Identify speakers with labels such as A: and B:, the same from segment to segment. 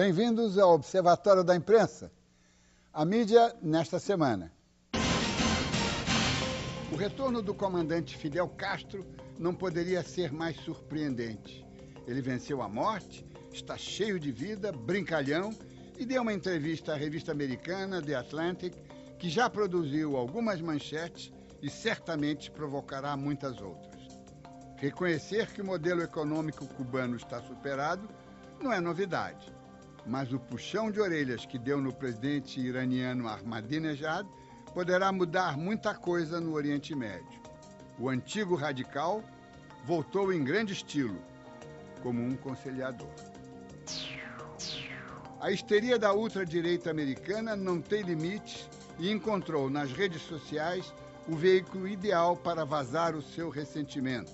A: Bem-vindos ao Observatório da Imprensa. A mídia nesta semana. O retorno do comandante Fidel Castro não poderia ser mais surpreendente. Ele venceu a morte, está cheio de vida, brincalhão e deu uma entrevista à revista americana The Atlantic, que já produziu algumas manchetes e certamente provocará muitas outras. Reconhecer que o modelo econômico cubano está superado não é novidade, mas o puxão de orelhas que deu no presidente iraniano Ahmadinejad poderá mudar muita coisa no Oriente Médio. O antigo radical voltou em grande estilo, como um conciliador. A histeria da ultradireita americana não tem limites e encontrou nas redes sociais o veículo ideal para vazar o seu ressentimento.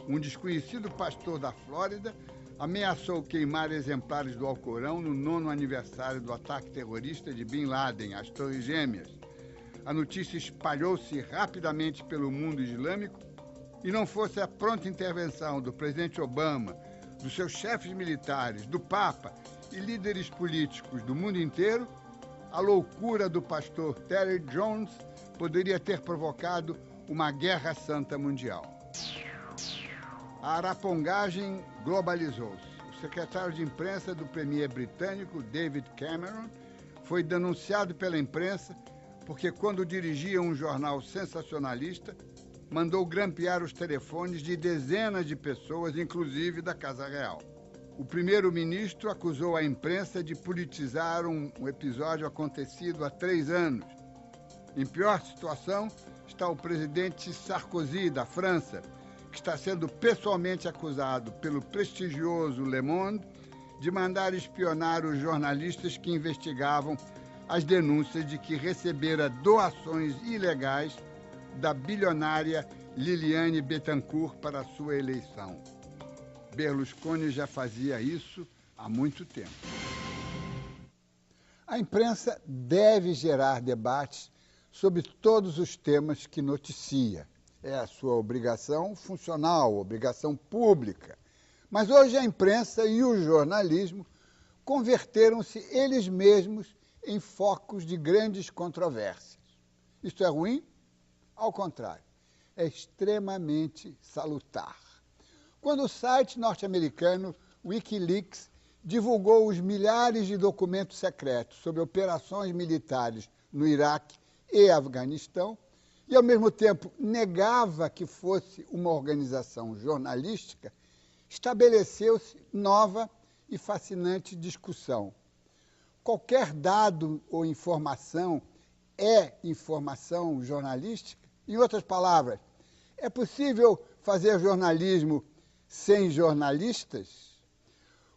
A: Um desconhecido pastor da Flórida ameaçou queimar exemplares do Alcorão no 9º aniversário do ataque terrorista de Bin Laden às Torres Gêmeas. A notícia espalhou-se rapidamente pelo mundo islâmico e não fosse a pronta intervenção do presidente Obama, dos seus chefes militares, do Papa e líderes políticos do mundo inteiro, a loucura do pastor Terry Jones poderia ter provocado uma guerra santa mundial. A arapongagem globalizou-se. O secretário de imprensa do premier britânico, David Cameron, foi denunciado pela imprensa porque, quando dirigia um jornal sensacionalista, mandou grampear os telefones de dezenas de pessoas, inclusive da Casa Real. O primeiro-ministro acusou a imprensa de politizar um episódio acontecido há 3 anos. Em pior situação está o presidente Sarkozy, da França, que está sendo pessoalmente acusado pelo prestigioso Le Monde de mandar espionar os jornalistas que investigavam as denúncias de que recebera doações ilegais da bilionária Liliane Bettencourt para a sua eleição. Berlusconi já fazia isso há muito tempo. A imprensa deve gerar debates sobre todos os temas que noticia. É a sua obrigação funcional, obrigação pública. Mas hoje a imprensa e o jornalismo converteram-se eles mesmos em focos de grandes controvérsias. Isto é ruim? Ao contrário, é extremamente salutar. Quando o site norte-americano Wikileaks divulgou os milhares de documentos secretos sobre operações militares no Iraque e Afeganistão, e, ao mesmo tempo, negava que fosse uma organização jornalística, estabeleceu-se nova e fascinante discussão. Qualquer dado ou informação é informação jornalística? Em outras palavras, é possível fazer jornalismo sem jornalistas?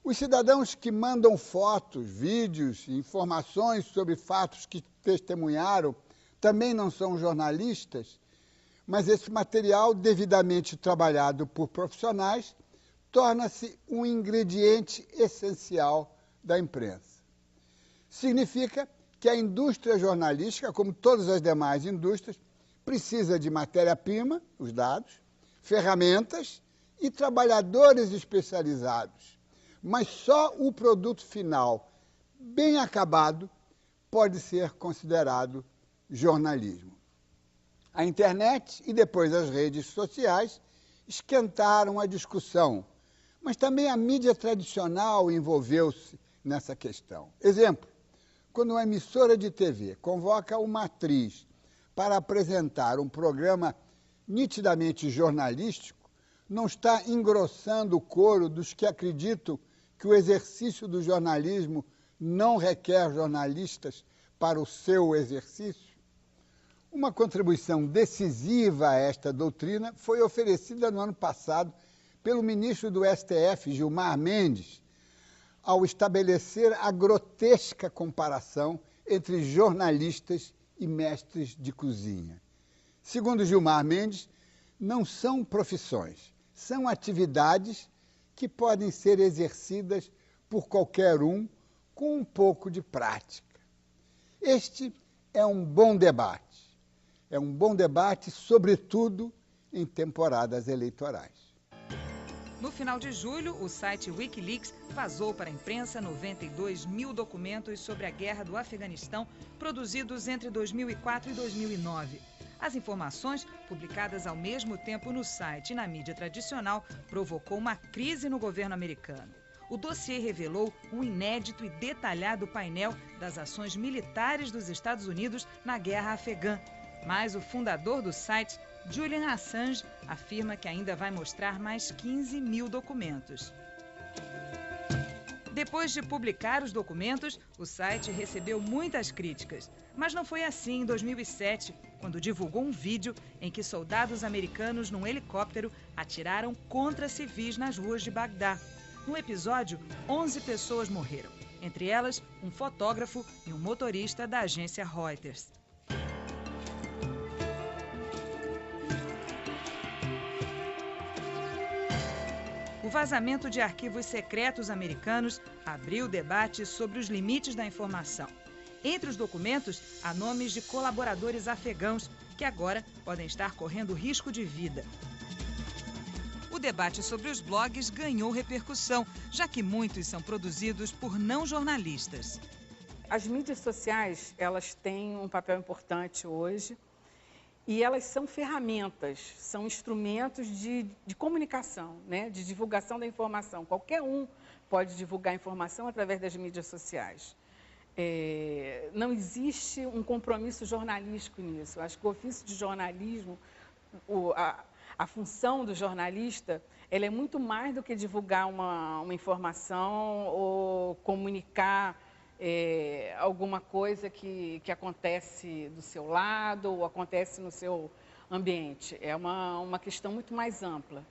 A: Os cidadãos que mandam fotos, vídeos, informações sobre fatos que testemunharam também não são jornalistas, mas esse material, devidamente trabalhado por profissionais, torna-se um ingrediente essencial da imprensa. Significa que a indústria jornalística, como todas as demais indústrias, precisa de matéria-prima, os dados, ferramentas e trabalhadores especializados. Mas só o produto final, bem acabado, pode ser considerado jornalismo. A internet e depois as redes sociais esquentaram a discussão, mas também a mídia tradicional envolveu-se nessa questão. Exemplo, quando uma emissora de TV convoca uma atriz para apresentar um programa nitidamente jornalístico, não está engrossando o coro dos que acreditam que o exercício do jornalismo não requer jornalistas para o seu exercício? Uma contribuição decisiva a esta doutrina foi oferecida no ano passado pelo ministro do STF, Gilmar Mendes, ao estabelecer a grotesca comparação entre jornalistas e mestres de cozinha. Segundo Gilmar Mendes, não são profissões, são atividades que podem ser exercidas por qualquer um com um pouco de prática. Este é um bom debate. É um bom debate, sobretudo em temporadas eleitorais.
B: No final de julho, o site Wikileaks vazou para a imprensa 92 mil documentos sobre a guerra do Afeganistão, produzidos entre 2004 e 2009. As informações, publicadas ao mesmo tempo no site e na mídia tradicional, provocou uma crise no governo americano. O dossiê revelou um inédito e detalhado painel das ações militares dos Estados Unidos na guerra afegã. Mas o fundador do site, Julian Assange, afirma que ainda vai mostrar mais 15 mil documentos. Depois de publicar os documentos, o site recebeu muitas críticas. Mas não foi assim em 2007, quando divulgou um vídeo em que soldados americanos num helicóptero atiraram contra civis nas ruas de Bagdá. No episódio, 11 pessoas morreram, entre elas um fotógrafo e um motorista da agência Reuters. O vazamento de arquivos secretos americanos abriu debate sobre os limites da informação. Entre os documentos, há nomes de colaboradores afegãos que agora podem estar correndo risco de vida. O debate sobre os blogs ganhou repercussão, já que muitos são produzidos por não jornalistas.
C: As mídias sociais, elas têm um papel importante hoje e elas são ferramentas, são instrumentos de comunicação, né? De divulgação da informação. Qualquer um pode divulgar informação através das mídias sociais. Não existe um compromisso jornalístico nisso. Acho que o ofício de jornalismo, a função do jornalista, ela é muito mais do que divulgar uma informação ou comunicar alguma coisa que acontece do seu lado ou acontece no seu ambiente. É uma questão muito mais ampla,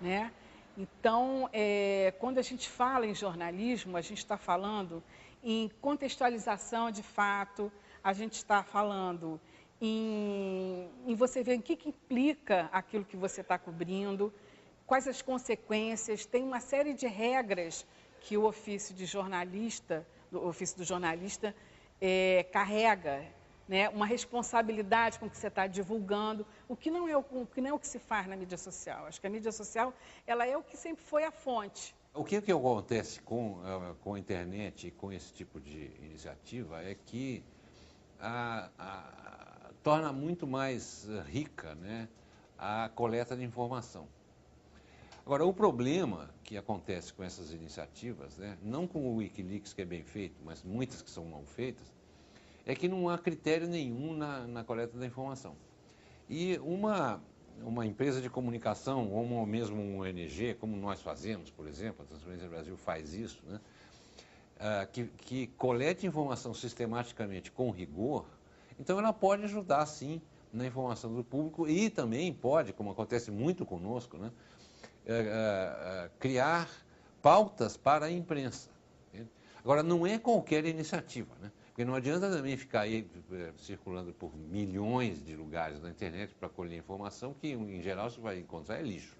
C: né? Então, quando a gente fala em jornalismo, a gente está falando em contextualização de fato, a gente está falando em você ver o que implica aquilo que você está cobrindo, quais as consequências. Tem uma série de regras que o ofício do jornalista carrega, né? Uma responsabilidade com o que você está divulgando, o que não é o que se faz na mídia social. Acho que a mídia social, ela é o que sempre foi a fonte.
D: O que acontece com a internet e com esse tipo de iniciativa é que torna muito mais rica, né, a coleta de informação. Agora, o problema que acontece com essas iniciativas, né, não com o Wikileaks, que é bem feito, mas muitas que são mal feitas, é que não há critério nenhum na coleta da informação. E uma empresa de comunicação, ou mesmo um ONG, como nós fazemos, por exemplo, a Transparência Brasil faz isso, né, que colete informação sistematicamente com rigor, então ela pode ajudar, sim, na informação do público e também pode, como acontece muito conosco, né, criar pautas para a imprensa. Entende? Agora, não é qualquer iniciativa, né? Porque não adianta também ficar aí circulando por milhões de lugares na internet para colher informação que, em geral, você vai encontrar é lixo.